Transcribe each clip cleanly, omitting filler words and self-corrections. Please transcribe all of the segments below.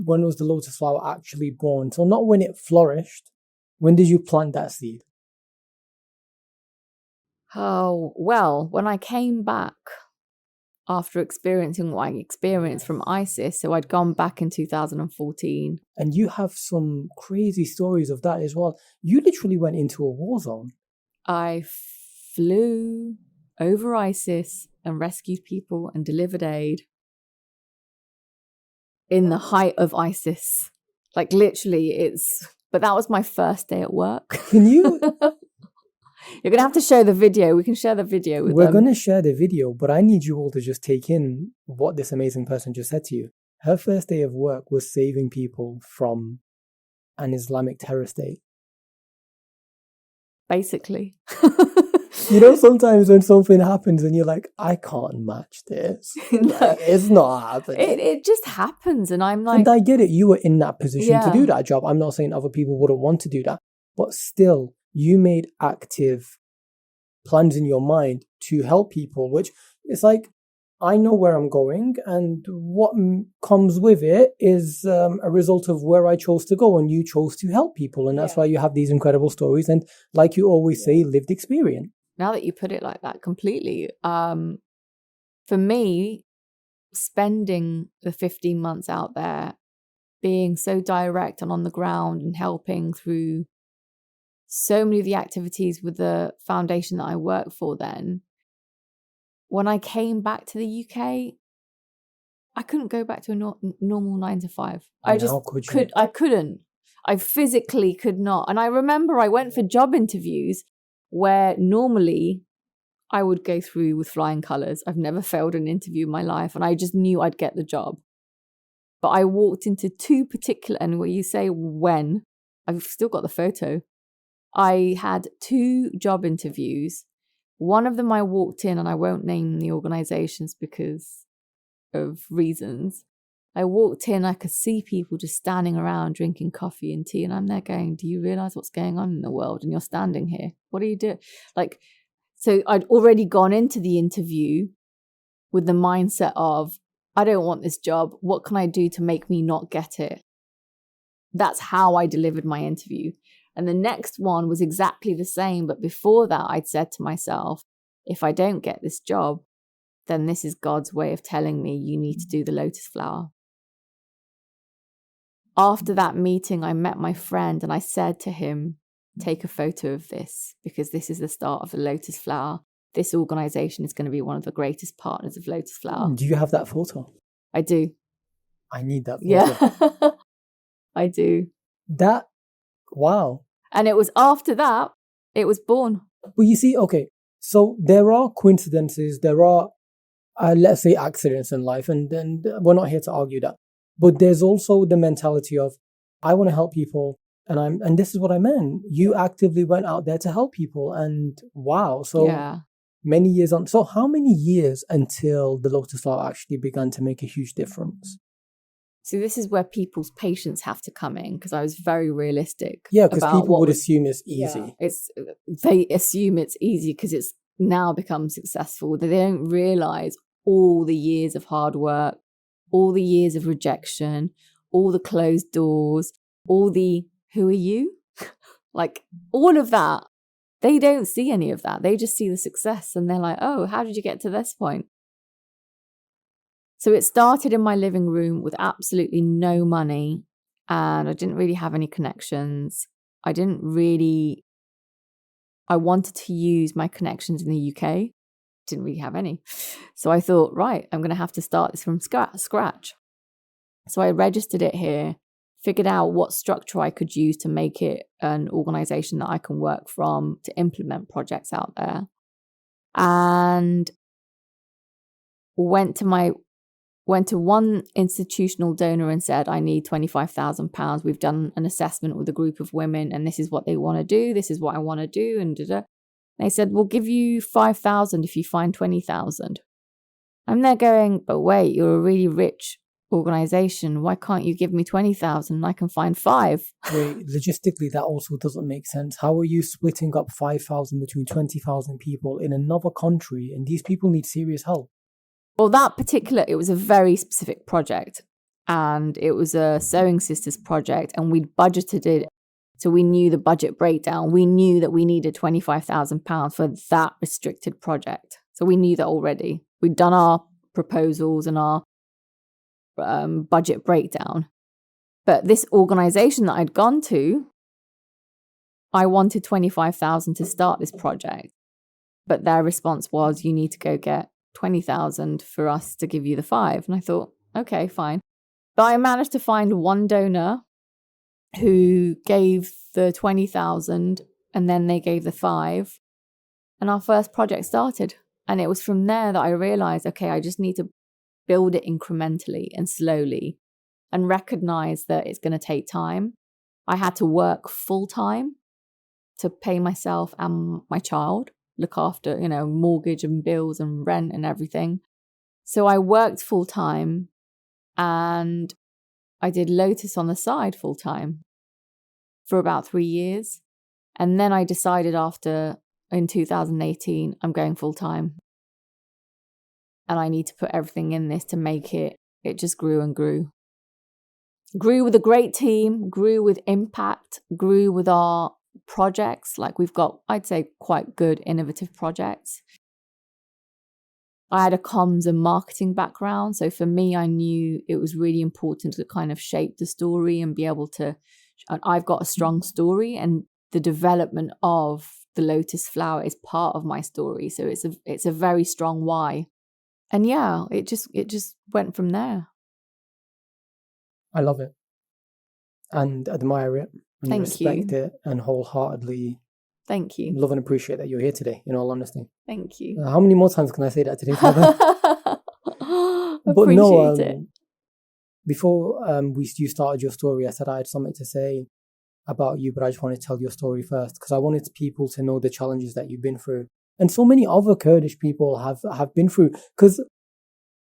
when was the Lotus Flower actually born? So not when it flourished. When did you plant that seed? Oh, well, when I came back after experiencing what I experienced from ISIS, so I'd gone back in 2014. And you have some crazy stories of that as well. You literally went into a war zone. I flew over ISIS and rescued people and delivered aid in the height of ISIS. Like literally but that was my first day at work. Can you? You're going to have to show the video. We can share the video with them. We're going to share the video, but I need you all to just take in what this amazing person just said to you. Her first day of work was saving people from an Islamic terror state. Basically. You know, sometimes when something happens and you're like, I can't match this. No, like, it's not happening. It just happens. And I'm like... And I get it. You were in that position to do that job. I'm not saying other people wouldn't want to do that. But still, you made active plans in your mind to help people, which it's like, I know where I'm going, and what comes with it is a result of where I chose to go, and you chose to help people. And that's why you have these incredible stories. And like you always say, lived experience. Now that you put it like that, completely. For me, spending the 15 months out there, being so direct and on the ground and helping through so many of the activities with the foundation that I work for then, when I came back to the UK, I couldn't go back to a normal 9 to 5. I couldn't. I physically could not. And I remember I went for job interviews where normally I would go through with flying colours. I've never failed an interview in my life, and I just knew I'd get the job. But I walked into two particular, and what you say when, I've still got the photo. I had 2 job interviews. One of them I walked in, and I won't name the organisations because of reasons. I walked in, I could see people just standing around drinking coffee and tea, and I'm there going, do you realise what's going on in the world? And you're standing here. What are you doing? Like, so I'd already gone into the interview with the mindset of, I don't want this job. What can I do to make me not get it? That's how I delivered my interview. And the next one was exactly the same. But before that, I'd said to myself, if I don't get this job, then this is God's way of telling me you need to do the Lotus Flower. After that meeting, I met my friend and I said to him, take a photo of this because this is the start of the Lotus Flower. This organisation is going to be one of the greatest partners of Lotus Flower. Do you have that photo? I do. I need that photo. Yeah, I do. Wow. And it was after that, it was born. Well, you see, okay, so there are coincidences, there are, let's say, accidents in life, and we're not here to argue that. But there's also the mentality of, I want to help people, and this is what I meant. You actively went out there to help people, and wow. So many years on. So how many years until the Lotus Flower actually began to make a huge difference? So this is where people's patience have to come in, because I was very realistic. Yeah, because people would assume it's easy. Yeah, they assume it's easy because it's now become successful. They don't realise all the years of hard work, all the years of rejection, all the closed doors, all the, who are you? Like all of that. They don't see any of that. They just see the success and they're like, oh, how did you get to this point? So it started in my living room with absolutely no money, and I didn't really have any connections. I wanted to use my connections in the UK. Didn't really have any. So I thought, right, I'm going to have to start this from scratch. So I registered it here, figured out what structure I could use to make it an organisation that I can work from to implement projects out there. And went to one institutional donor and said, I need £25,000. We've done an assessment with a group of women and this is what they want to do. This is what I want to do. And they said, we'll give you 5,000 if you find 20,000. I'm there going, but wait, you're a really rich organisation. Why can't you give me 20,000? I can find 5. Wait, logistically, that also doesn't make sense. How are you splitting up 5,000 between 20,000 people in another country? And these people need serious help. Well, it was a very specific project. and it was a Sewing Sisters project, and we'd budgeted it. So we knew the budget breakdown. We knew that we needed £25,000 for that restricted project. So we knew that already. We'd done our proposals and our budget breakdown. But this organization that I'd gone to, I wanted 25,000 to start this project. But their response was, you need to go get 20,000 for us to give you the 5. And I thought, okay, fine. But I managed to find one donor who gave the 20,000 and then they gave the 5. And our first project started. And it was from there that I realized, okay, I just need to build it incrementally and slowly and recognize that it's going to take time. I had to work full time to pay myself and my child, look after, mortgage and bills and rent and everything. So I worked full time and I did Lotus on the side full time for about 3 years. And then I decided in 2018, I'm going full time. And I need to put everything in this to make it just grew and grew. Grew with a great team, grew with impact, grew with our projects. Like we've got, I'd say, quite good innovative projects. I had a comms and marketing background. So for me, I knew it was really important to kind of shape the story and be able to, and I've got a strong story, and the development of the Lotus Flower is part of my story. So it's a very strong why. And yeah, it just went from there. I love it and admire it and Thank respect you. it and wholeheartedly Thank you. love and appreciate that you're here today, in all honesty. Thank you. How many more times can I say that today? Appreciate it. Before you started your story, I said I had something to say about you, but I just want to tell your story first because I wanted people to know the challenges that you've been through. And so many other Kurdish people have been through, because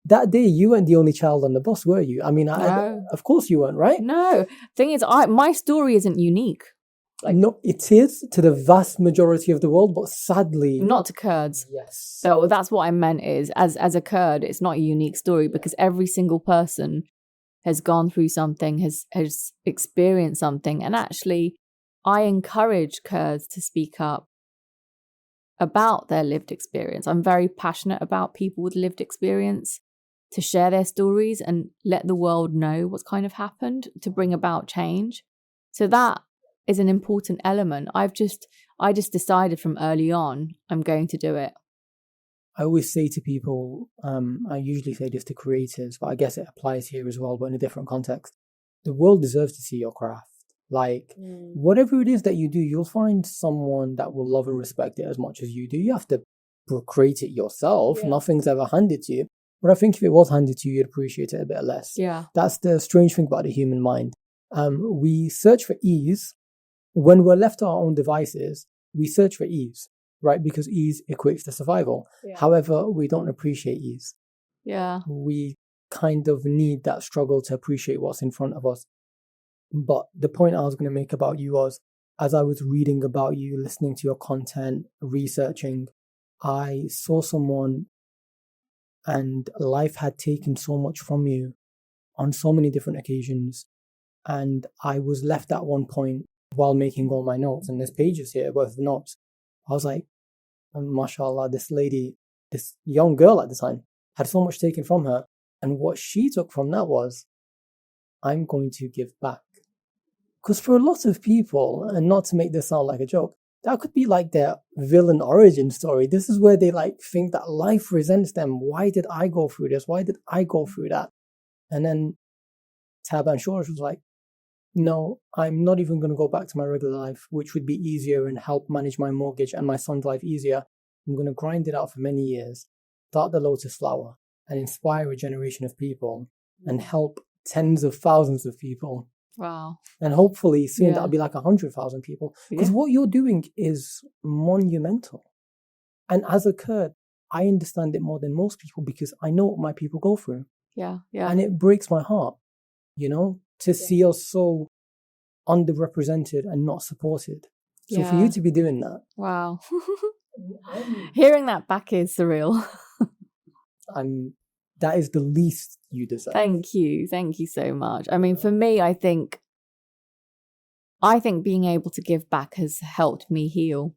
that day you weren't the only child on the bus, were you? I mean, No. of course you weren't, right? No. Thing is, my story isn't unique. No, it is to the vast majority of the world, but sadly... Not to Kurds. Yes. So that's what I meant is, as a Kurd, it's not a unique story because every single person has gone through something, has experienced something. And actually, I encourage Kurds to speak up about their lived experience. I'm very passionate about people with lived experience, to share their stories and let the world know what's kind of happened to bring about change. So that is an important element. I just decided from early on, I'm going to do it. I always say to people, I usually say this to creators, but I guess it applies here as well, but in a different context. The world deserves to see your craft. Like, whatever it is that you do, you'll find someone that will love and respect it as much as you do. You have to create it yourself. Yeah. Nothing's ever handed to you. But I think if it was handed to you, you'd appreciate it a bit less. Yeah. That's the strange thing about the human mind. We search for ease. When we're left to our own devices, we search for ease, right? Because ease equates to survival. Yeah. However, we don't appreciate ease. Yeah. We kind of need that struggle to appreciate what's in front of us. But the point I was going to make about you was, as I was reading about you, listening to your content, researching, I saw someone and life had taken so much from you on so many different occasions. And I was left at one point while making all my notes, and there's pages here worth of notes. I was like, mashallah, this lady, this young girl at the time, had so much taken from her. And what she took from that was, I'm going to give back. Because for a lot of people, and not to make this sound like a joke, that could be like their villain origin story. This is where they think that life resents them. Why did I go through this? Why did I go through that? And then Taban Shoresh was like, no, I'm not even going to go back to my regular life, which would be easier and help manage my mortgage and my son's life easier. I'm going to grind it out for many years, start the Lotus Flower, and inspire a generation of people and help tens of thousands of people. Wow. And hopefully soon that'll be like 100,000 people. Because what you're doing is monumental. And as a Kurd, I understand it more than most people because I know what my people go through. Yeah, yeah. And it breaks my heart, to see us so underrepresented and not supported. So for you to be doing that. Wow. Hearing that back is surreal. I'm that is the least you deserve. Thank you so much. I mean, for me, I think being able to give back has helped me heal.